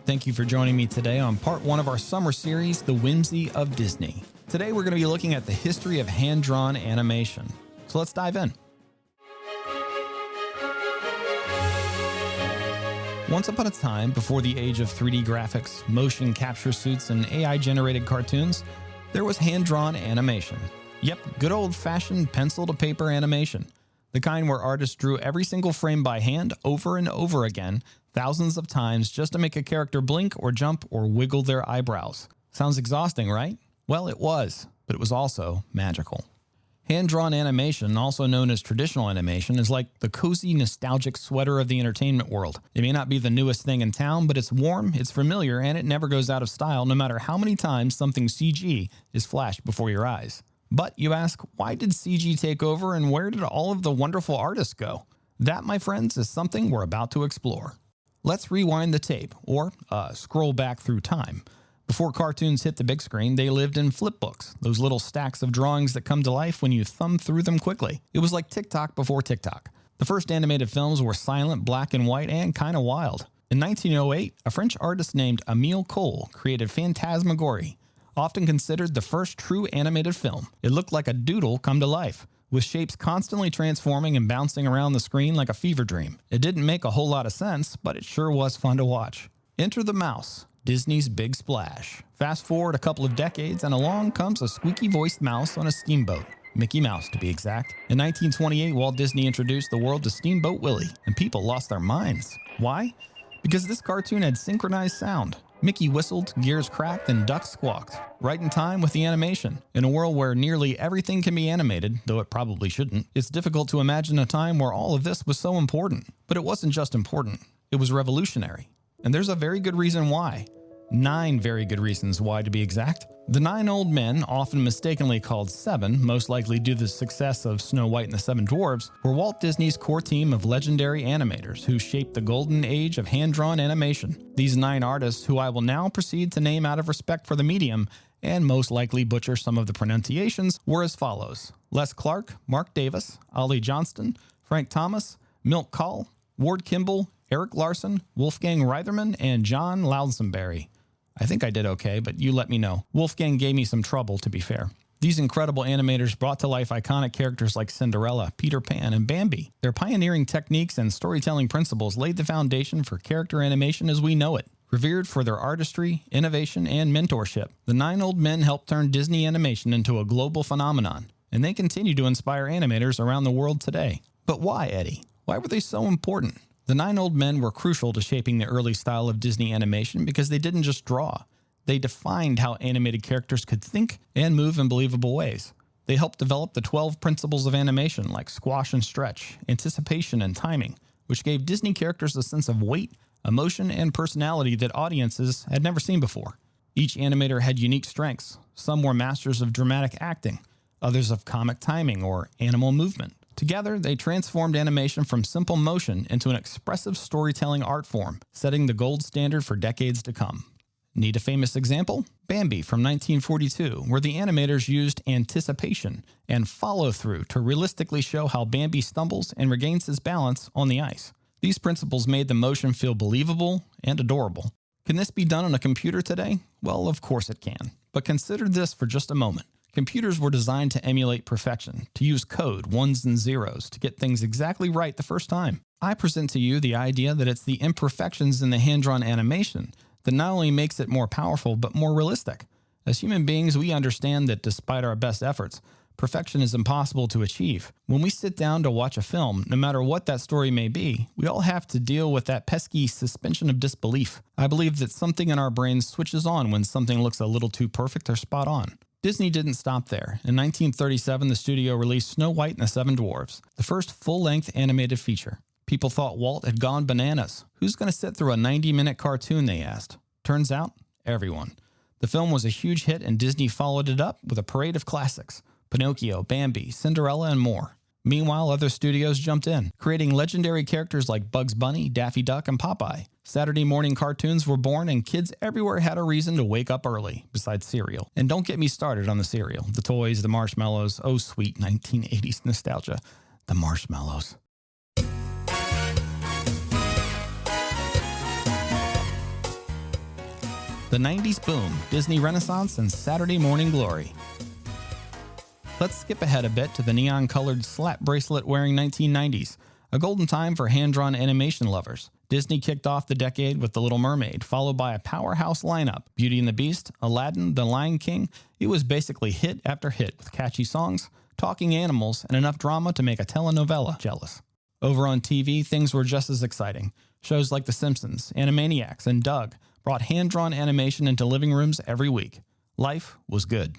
Thank you for joining me today on part one of our summer series, The Whimsy of Disney. Today we're going to be looking at the history of hand-drawn animation. So let's dive in. Once upon a time, before the age of 3D graphics, motion capture suits, and AI-generated cartoons, there was hand-drawn animation. Yep, good old-fashioned pencil-to-paper animation. The kind where artists drew every single frame by hand over and over again, thousands of times just to make a character blink or jump or wiggle their eyebrows. Sounds exhausting, right? Well, it was, but it was also magical. Hand-drawn animation, also known as traditional animation, is like the cozy, nostalgic sweater of the entertainment world. It may not be the newest thing in town, but it's warm, it's familiar, and it never goes out of style no matter how many times something CG is flashed before your eyes. But you ask, why did CG take over and where did all of the wonderful artists go? That, my friends, is something we're about to explore. Let's rewind the tape, or scroll back through time. Before cartoons hit the big screen, they lived in flipbooks, those little stacks of drawings that come to life when you thumb through them quickly. It was like TikTok before TikTok. The first animated films were silent, black and white, and kind of wild. In 1908, a French artist named Émile Cole created Phantasmagorie, often considered the first true animated film. It looked like a doodle come to life, with shapes constantly transforming and bouncing around the screen like a fever dream. It didn't make a whole lot of sense, but it sure was fun to watch. Enter the mouse, Disney's big splash. Fast forward a couple of decades and along comes a squeaky-voiced mouse on a steamboat. Mickey Mouse, to be exact. In 1928, Walt Disney introduced the world to Steamboat Willie, and people lost their minds. Why? Because this cartoon had synchronized sound. Mickey whistled, gears cracked, and ducks squawked, right in time with the animation. In a world where nearly everything can be animated, though it probably shouldn't, it's difficult to imagine a time where all of this was so important. But it wasn't just important, it was revolutionary. And there's a very good reason why. 9 very good reasons why, to be exact. The 9 old men, often mistakenly called 7, most likely due to the success of Snow White and the 7 Dwarfs, were Walt Disney's core team of legendary animators who shaped the golden age of hand-drawn animation. These 9 artists, who I will now proceed to name out of respect for the medium, and most likely butcher some of the pronunciations, were as follows: Les Clark, Mark Davis, Ollie Johnston, Frank Thomas, Milt Kahl, Ward Kimball, Eric Larson, Wolfgang Reitherman, and John Lounsonberry. I think I did okay, but you let me know. Wolfgang gave me some trouble, to be fair. These incredible animators brought to life iconic characters like Cinderella, Peter Pan, and Bambi. Their pioneering techniques and storytelling principles laid the foundation for character animation as we know it. Revered for their artistry, innovation, and mentorship, the 9 old men helped turn Disney animation into a global phenomenon, and they continue to inspire animators around the world today. But why, Eddie? Why were they so important? The 9 old men were crucial to shaping the early style of Disney animation because they didn't just draw. They defined how animated characters could think and move in believable ways. They helped develop the 12 principles of animation like squash and stretch, anticipation and timing, which gave Disney characters a sense of weight, emotion, and personality that audiences had never seen before. Each animator had unique strengths. Some were masters of dramatic acting, others of comic timing or animal movement. Together, they transformed animation from simple motion into an expressive storytelling art form, setting the gold standard for decades to come. Need a famous example? Bambi from 1942, where the animators used anticipation and follow-through to realistically show how Bambi stumbles and regains his balance on the ice. These principles made the motion feel believable and adorable. Can this be done on a computer today? Well, of course it can. But consider this for just a moment. Computers were designed to emulate perfection, to use code, ones and zeros, to get things exactly right the first time. I present to you the idea that it's the imperfections in the hand-drawn animation that not only makes it more powerful, but more realistic. As human beings, we understand that despite our best efforts, perfection is impossible to achieve. When we sit down to watch a film, no matter what that story may be, we all have to deal with that pesky suspension of disbelief. I believe that something in our brains switches on when something looks a little too perfect or spot on. Disney didn't stop there. In 1937, the studio released Snow White and the 7 Dwarfs, the first full-length animated feature. People thought Walt had gone bananas. Who's going to sit through a 90-minute cartoon, they asked. Turns out, everyone. The film was a huge hit and Disney followed it up with a parade of classics: Pinocchio, Bambi, Cinderella, and more. Meanwhile, other studios jumped in, creating legendary characters like Bugs Bunny, Daffy Duck, and Popeye. Saturday morning cartoons were born and kids everywhere had a reason to wake up early, besides cereal. And don't get me started on the cereal, the toys, the marshmallows, oh sweet 1980s nostalgia, the marshmallows. The 90s boom, Disney Renaissance, and Saturday morning glory. Let's skip ahead a bit to the neon-colored slap bracelet-wearing 1990s, a golden time for hand-drawn animation lovers. Disney kicked off the decade with The Little Mermaid, followed by a powerhouse lineup. Beauty and the Beast, Aladdin, The Lion King. It was basically hit after hit with catchy songs, talking animals, and enough drama to make a telenovela jealous. Over on TV, things were just as exciting. Shows like The Simpsons, Animaniacs, and Doug brought hand-drawn animation into living rooms every week. Life was good.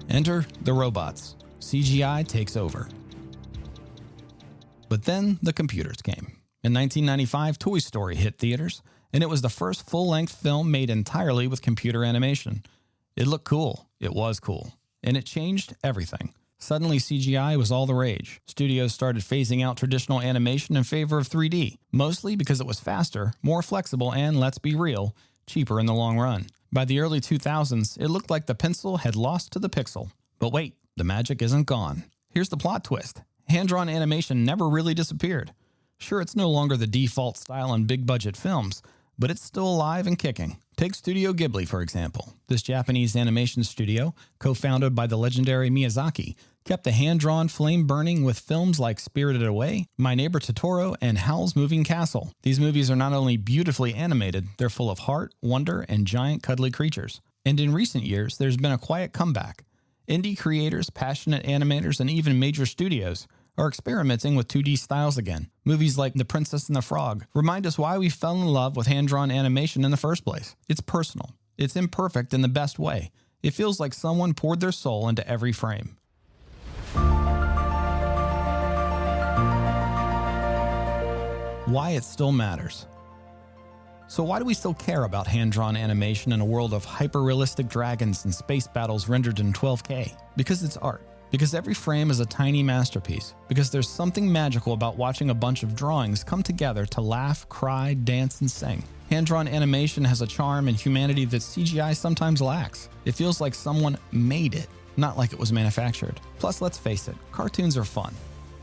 Enter the robots. CGI takes over. But then the computers came. In 1995, Toy Story hit theaters, and it was the first full-length film made entirely with computer animation. It looked cool. It was cool. And it changed everything. Suddenly, CGI was all the rage. Studios started phasing out traditional animation in favor of 3D, mostly because it was faster, more flexible, and, let's be real, cheaper in the long run. By the early 2000s, it looked like the pencil had lost to the pixel. But wait, the magic isn't gone. Here's the plot twist. Hand-drawn animation never really disappeared. Sure, it's no longer the default style in big-budget films, but it's still alive and kicking. Take Studio Ghibli, for example. This Japanese animation studio, co-founded by the legendary Miyazaki, kept the hand-drawn flame burning with films like Spirited Away, My Neighbor Totoro, and Howl's Moving Castle. These movies are not only beautifully animated, they're full of heart, wonder, and giant cuddly creatures. And in recent years, there's been a quiet comeback. Indie creators, passionate animators, and even major studios are experimenting with 2D styles again. Movies like The Princess and the Frog remind us why we fell in love with hand-drawn animation in the first place. It's personal. It's imperfect in the best way. It feels like someone poured their soul into every frame. Why it still matters. So why do we still care about hand-drawn animation in a world of hyper-realistic dragons and space battles rendered in 12K? Because it's art. Because every frame is a tiny masterpiece. Because there's something magical about watching a bunch of drawings come together to laugh, cry, dance, and sing. Hand-drawn animation has a charm and humanity that CGI sometimes lacks. It feels like someone made it, not like it was manufactured. Plus, let's face it, cartoons are fun.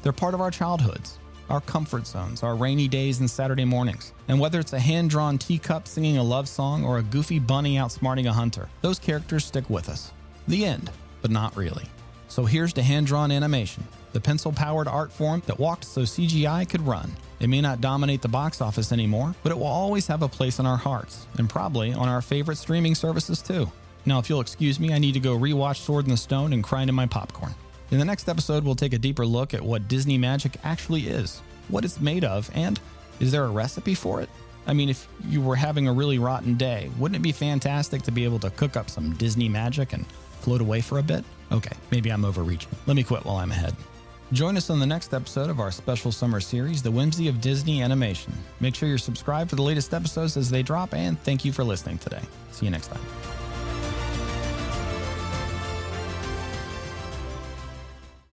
They're part of our childhoods, our comfort zones, our rainy days and Saturday mornings. And whether it's a hand-drawn teacup singing a love song or a goofy bunny outsmarting a hunter, those characters stick with us. The end, but not really. So here's to hand-drawn animation, the pencil-powered art form that walked so CGI could run. It may not dominate the box office anymore, but it will always have a place in our hearts, and probably on our favorite streaming services too. Now, if you'll excuse me, I need to go rewatch Sword in the Stone and cry into my popcorn. In the next episode, we'll take a deeper look at what Disney magic actually is, what it's made of, and is there a recipe for it? I mean, if you were having a really rotten day, wouldn't it be fantastic to be able to cook up some Disney magic and float away for a bit? Okay, maybe I'm overreaching. Let me quit while I'm ahead. Join us on the next episode of our special summer series, The Whimsy of Disney Animation. Make sure you're subscribed for the latest episodes as they drop, and thank you for listening today. See you next time.